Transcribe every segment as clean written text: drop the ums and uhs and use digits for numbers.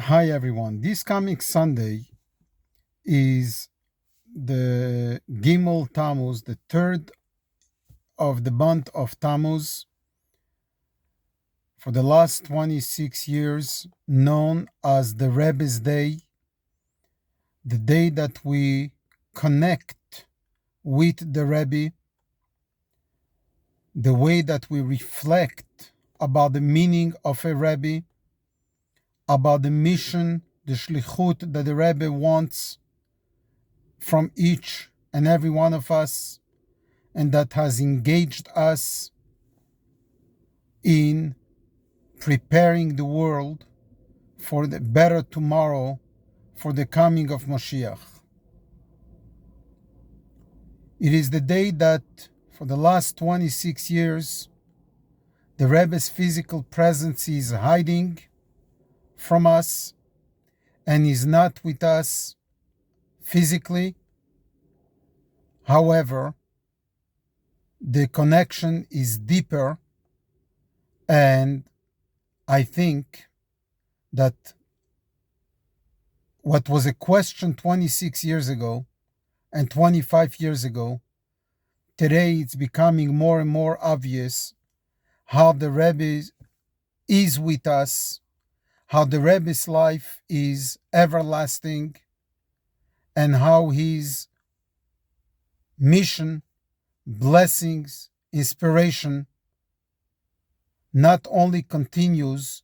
Hi everyone. This coming Sunday is the Gimel Tammuz, the third of the month of Tammuz, for the last 26 years, known as the Rebbes Day, the day that we connect with the Rebbe, the way that we reflect about the meaning of a Rebbe, about the mission, the shlichut that the Rebbe wants from each and every one of us, and that has engaged us in preparing the world for the better tomorrow, for the coming of Moshiach. It is the day that, for the last 26 years, the Rebbe's physical presence is hiding from us and is not with us physically. However, the connection is deeper, and I think that what was a question 26 years ago and 25 years ago, today it's becoming more and more obvious how the Rebbe is with us, how the Rebbe's life is everlasting, and how his mission, blessings, inspiration not only continues,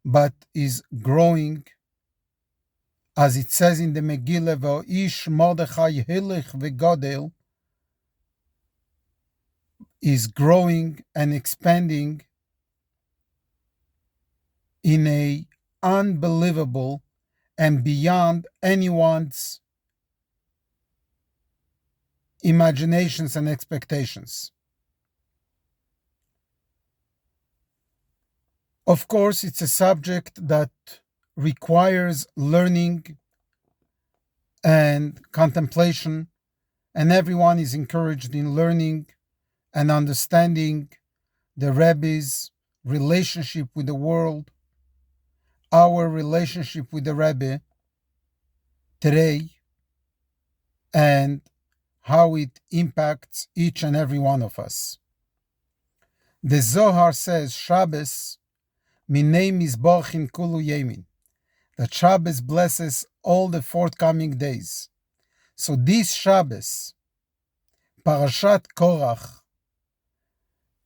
but is growing. As it says in the Megillah, V'ish Mordechai Hilich V'Godel, is growing and expanding in a unbelievable and beyond anyone's imaginations and expectations. Of course, it's a subject that requires learning and contemplation, and everyone is encouraged in learning and understanding the Rebbe's relationship with the world, our relationship with the Rebbe today, and how it impacts each and every one of us. The Zohar says, Shabbos, minei mizbochin kulu yemin, that Shabbos blesses all the forthcoming days. So this Shabbos, Parashat Korach,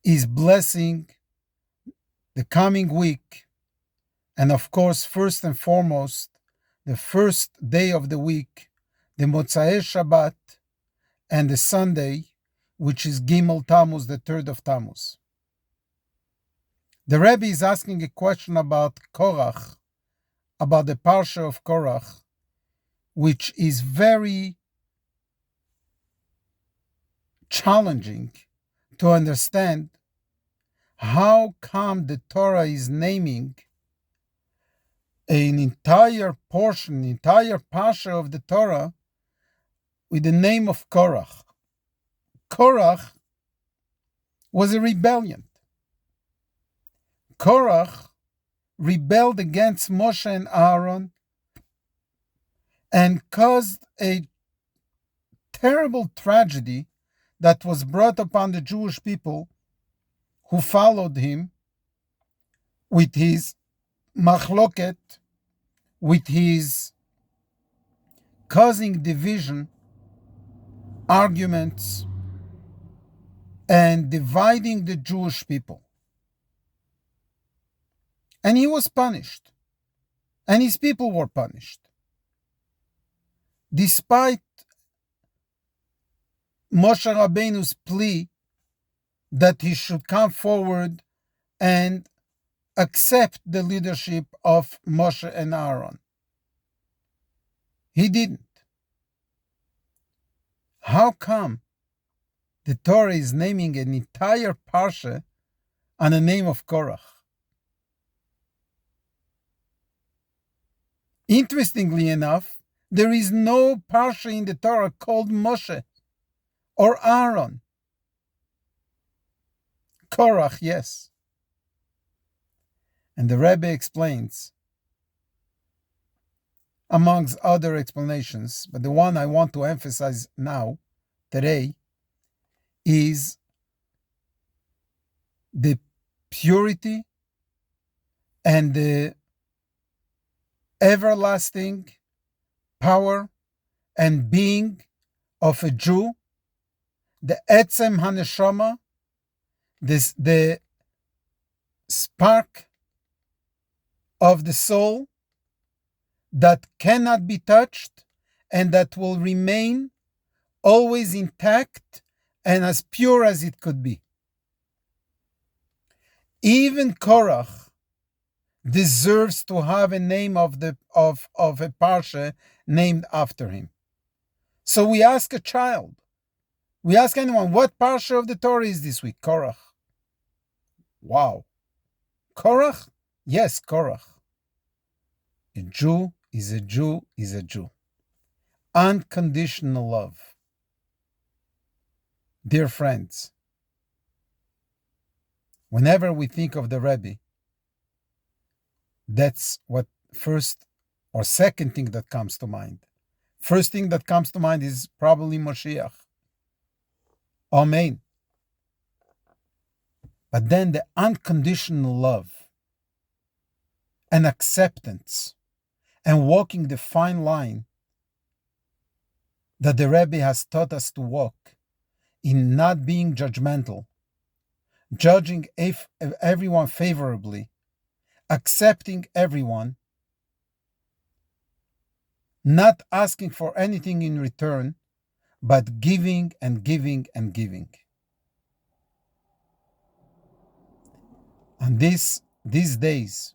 is blessing the coming week, and of course, first and foremost, the first day of the week, the Motzei Shabbat, and the Sunday, which is Gimel Tammuz, the third of Tammuz. The Rebbe is asking a question about Korach, about the Parsha of Korach, which is very challenging to understand. How come the Torah is naming an entire portion, entire Parsha of the Torah with the name of Korach? Korach was a rebellion. Korach rebelled against Moshe and Aaron and caused a terrible tragedy that was brought upon the Jewish people who followed him with his machloket, with his causing division, arguments, and dividing the Jewish people. And he was punished, and his people were punished. Despite Moshe Rabbeinu's plea that he should come forward and accept the leadership of Moshe and Aaron, he didn't. How come the Torah is naming an entire parsha on the name of Korach? Interestingly enough, there is no parsha in the Torah called Moshe or Aaron. Korach, yes. And the Rebbe explains amongst other explanations, but the one I want to emphasize now, today, is the purity and the everlasting power and being of a Jew, the Etzem HaNeshama, the spark of the soul that cannot be touched and that will remain always intact and as pure as it could be. Even Korach deserves to have a name of a parsha named after him. So we ask a child, we ask anyone, what parsha of the Torah is this week? Korach. Wow. Korach? Yes, Korach. A Jew is a Jew is a Jew. Unconditional love. Dear friends, whenever we think of the Rebbe, that's what first or second thing that comes to mind. First thing that comes to mind is probably Moshiach. Amen. But then the unconditional love and acceptance and walking the fine line that the Rebbe has taught us to walk in not being judgmental, judging everyone favorably, accepting everyone, not asking for anything in return, but giving and giving and giving. And these days,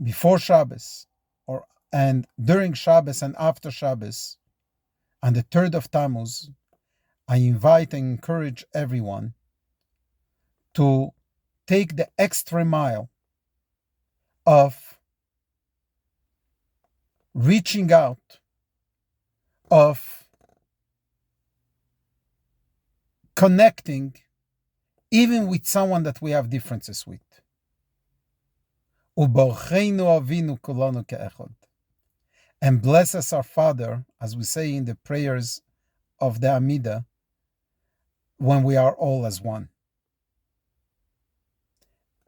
before Shabbos, and during Shabbos and after Shabbos, on the 3rd of Tammuz, I invite and encourage everyone to take the extra mile of reaching out, of connecting, even with someone that we have differences with. And bless us our Father, as we say in the prayers of the Amidah, when we are all as one.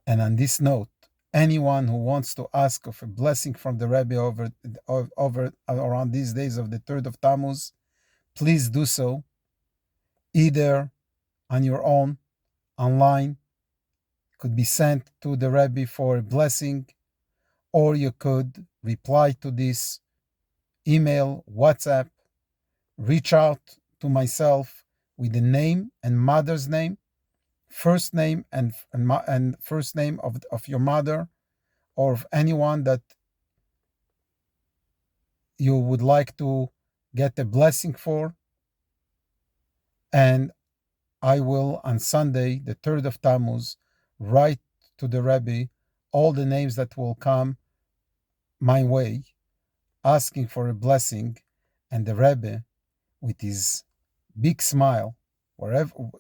And on this note, anyone who wants to ask of a blessing from the Rebbe over around these days of the 3rd of Tammuz, please do so, either on your own, online, could be sent to the Rebbe for a blessing, or you could reply to this email, WhatsApp, reach out to myself with the name and mother's name, first name and first name of your mother, or of anyone that you would like to get a blessing for. And I will, on Sunday, the 3rd of Tammuz, write to the Rebbe all the names that will come my way, asking for a blessing, and the Rebbe, with his big smile,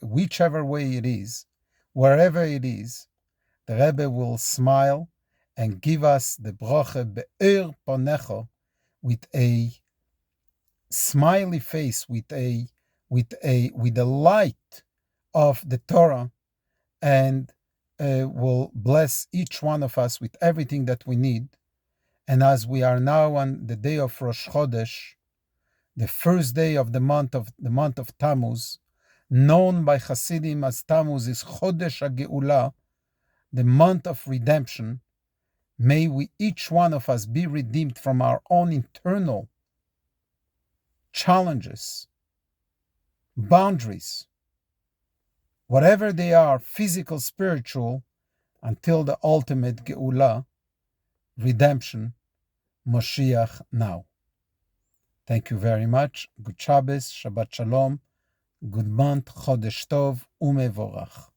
whichever way it is, wherever it is, the Rebbe will smile and give us the bracha be'er panecha, with a smiley face, with the light of the Torah, and will bless each one of us with everything that we need. And as we are now on the day of Rosh Chodesh, the first day of the month of Tammuz, known by Hasidim as Tammuz is Chodesh HaGeula, the month of redemption, may we each one of us be redeemed from our own internal challenges, boundaries, whatever they are, physical, spiritual, until the ultimate Geula, redemption, Moshiach now. Thank you very much. Good Shabbos, Shabbat Shalom, good month, Chodesh Tov, Umevorach.